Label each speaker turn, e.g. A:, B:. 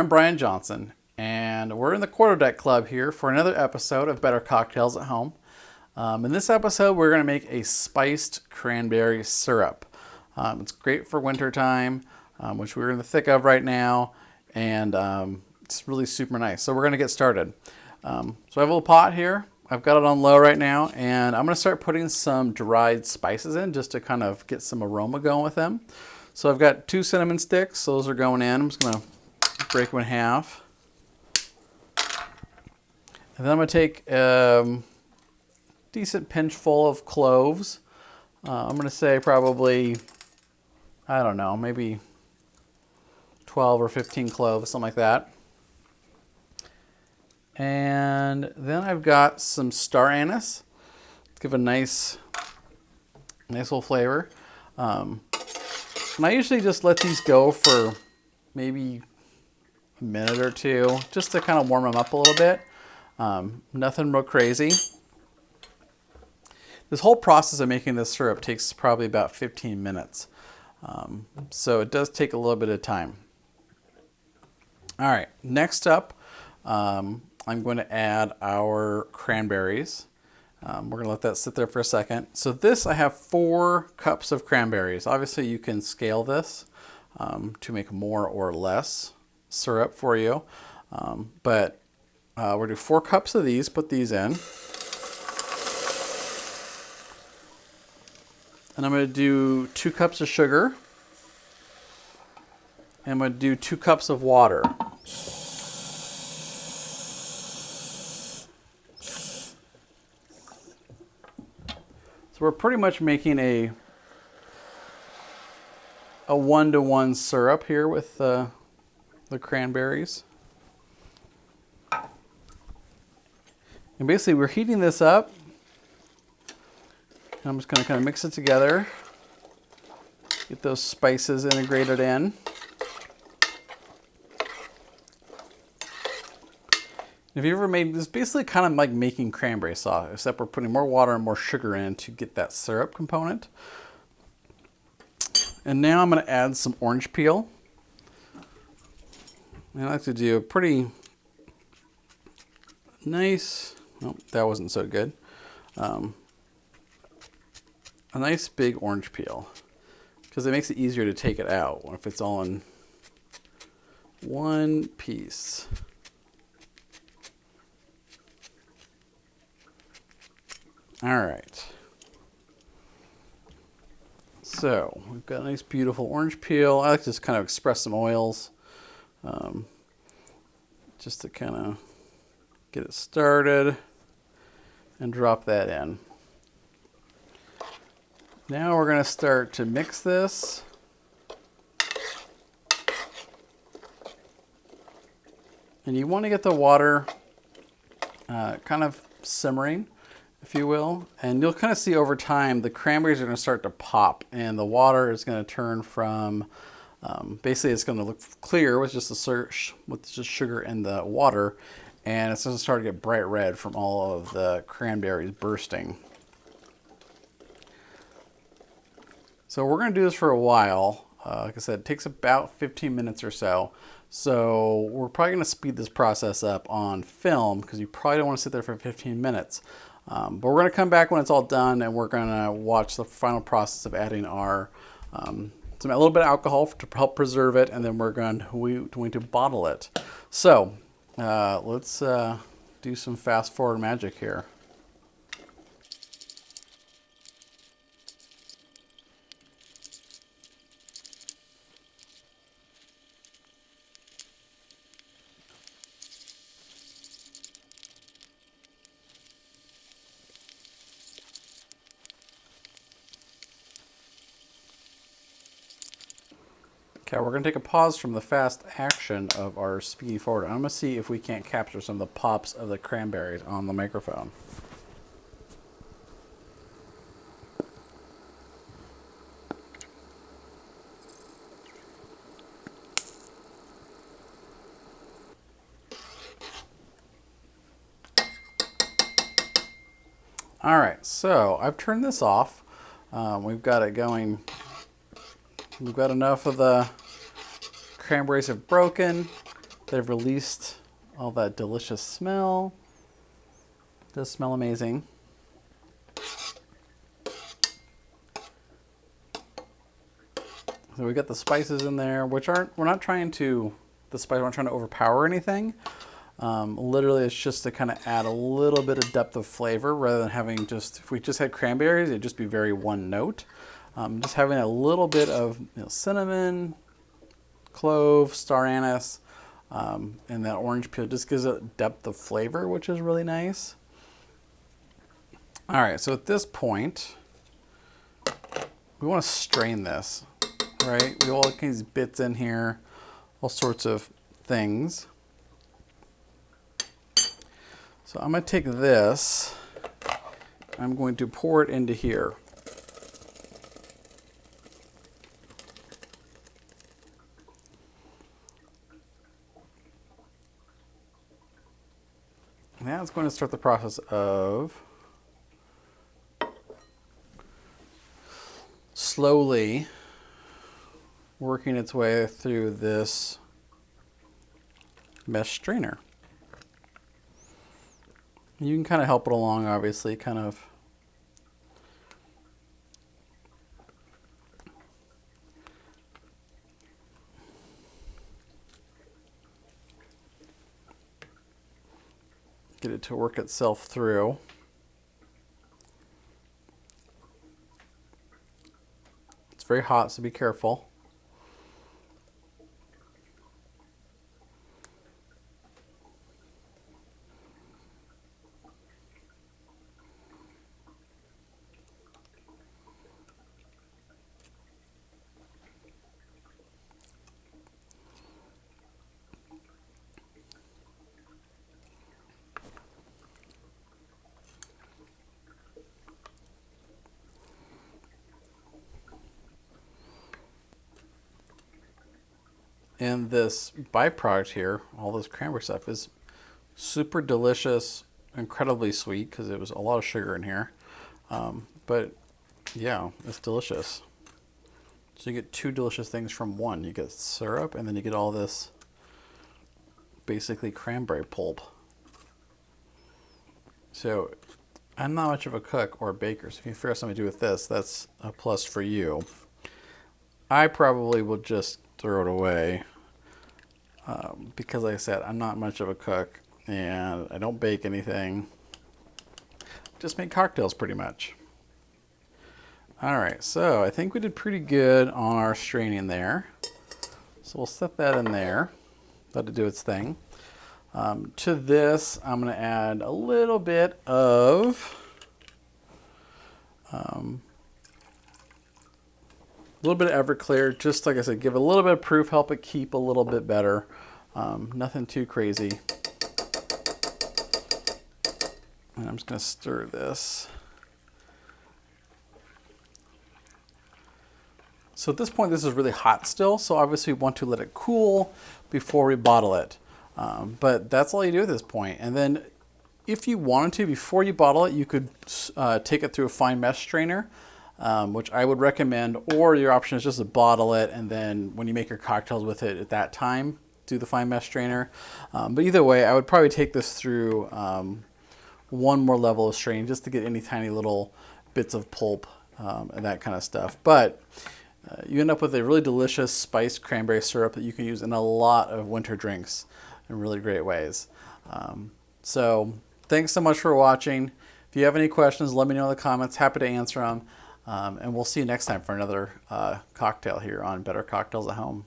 A: I'm Brian Johnson, and we're in the Quarter Deck Club here for another episode of Better Cocktails at Home. In this episode, we're going to make a spiced cranberry syrup. It's great for wintertime, which we're in the thick of right now, and it's really super nice. So we're going to get started. So I have a little pot here. I've got it on low right now, and I'm going to start putting some dried spices in just to kind of get some aroma going with them. So I've got 2 cinnamon sticks. Those are going in. I'm just going to break them in half. And then I'm going to take a decent pinch full of cloves. I'm going to say probably, I don't know, maybe 12 or 15 cloves, something like that. And then I've got some star anise. Let's give a nice little flavor. And I usually just let these go for maybe a minute or two, just to kind of warm them up a little bit. Nothing real crazy. This whole process of making this syrup takes probably about 15 minutes. So it does take a little bit of time. All right, next up, I'm going to add our cranberries. We're going to let that sit there for a second. So this, I have 4 cups of cranberries. Obviously, you can scale this to make more or less syrup for you. But we're going to do 4 cups of these, put these in. And I'm going to do 2 cups of sugar. And I'm going to do 2 cups of water. So we're pretty much making a 1-to-1 syrup here with the cranberries. And basically we're heating this up. And I'm just going to kind of mix it together. Get those spices integrated in. If you ever made this, basically kind of like making cranberry sauce, except we're putting more water and more sugar in to get that syrup component. And now I'm going to add some orange peel. And I like to do a pretty nice, oh, that wasn't so good. A nice big orange peel, because it makes it easier to take it out if it's all in one piece. All right, so we've got a nice beautiful orange peel. I like to just kind of express some oils just to kind of get it started and drop that in. Now we're going to start to mix this. And you want to get the water kind of simmering, if you will, and you'll kind of see over time the cranberries are going to start to pop, and the water is going to turn from basically it's going to look clear with just sugar and the water, and it's going to start to get bright red from all of the cranberries bursting. So we're going to do this for a while. Like I said, it takes about 15 minutes or so. So we're probably going to speed this process up on film, because you probably don't want to sit there for 15 minutes. But we're going to come back when it's all done, and we're going to watch the final process of adding our a little bit of alcohol to help preserve it, and then we're going to bottle it. So let's do some fast forward magic here. Okay, we're going to take a pause from the fast action of our speedy forward. I'm going to see if we can't capture some of the pops of the cranberries on the microphone. All right, so I've turned this off. We've got it going. We've got enough of the cranberries have broken they've released all that delicious smell. It does smell amazing. So we got the spices in there, which aren't, we're not trying to, we're not trying to overpower anything. Literally it's just to kind of add a little bit of depth of flavor rather than having just, if we just had cranberries, it'd just be very one note. Just having a little bit of cinnamon, clove, star anise, and that orange peel just gives it depth of flavor, which is really nice. All right, so at this point, we want to strain this. Right, we have all these bits in here, all sorts of things. So I'm going to take this, I'm going to pour it into here. Now it's going to start the process of slowly working its way through this mesh strainer. You can kind of help it along, obviously, kind of get it to work itself through. It's very hot, so be careful. And this byproduct here, all this cranberry stuff, is super delicious, incredibly sweet because it was a lot of sugar in here. But yeah, it's delicious. So you get two delicious things from one. You get syrup and then you get all this basically cranberry pulp. So I'm not much of a cook or a baker, so if you figure out something to do with this, that's a plus for you. I probably will just throw it away because like I said, I'm not much of a cook and I don't bake anything. Just make cocktails pretty much. All right, so I think we did pretty good on our straining there. So we'll set that in there, let it do its thing. To this, I'm gonna add a little bit of Everclear, just like I said, give it a little bit of proof, help it keep a little bit better. Nothing too crazy. And I'm just gonna stir this. So at this point, this is really hot still, so obviously we want to let it cool before we bottle it. But that's all you do at this point. And then if you wanted to, before you bottle it, you could take it through a fine mesh strainer, which I would recommend, or your option is just to bottle it and then when you make your cocktails with it at that time, do the fine mesh strainer. But either way, I would probably take this through one more level of straining just to get any tiny little bits of pulp and that kind of stuff. But you end up with a really delicious spiced cranberry syrup that you can use in a lot of winter drinks in really great ways. So thanks so much for watching. If you have any questions, let me know in the comments. Happy to answer them. And we'll see you next time for another cocktail here on Better Cocktails at Home.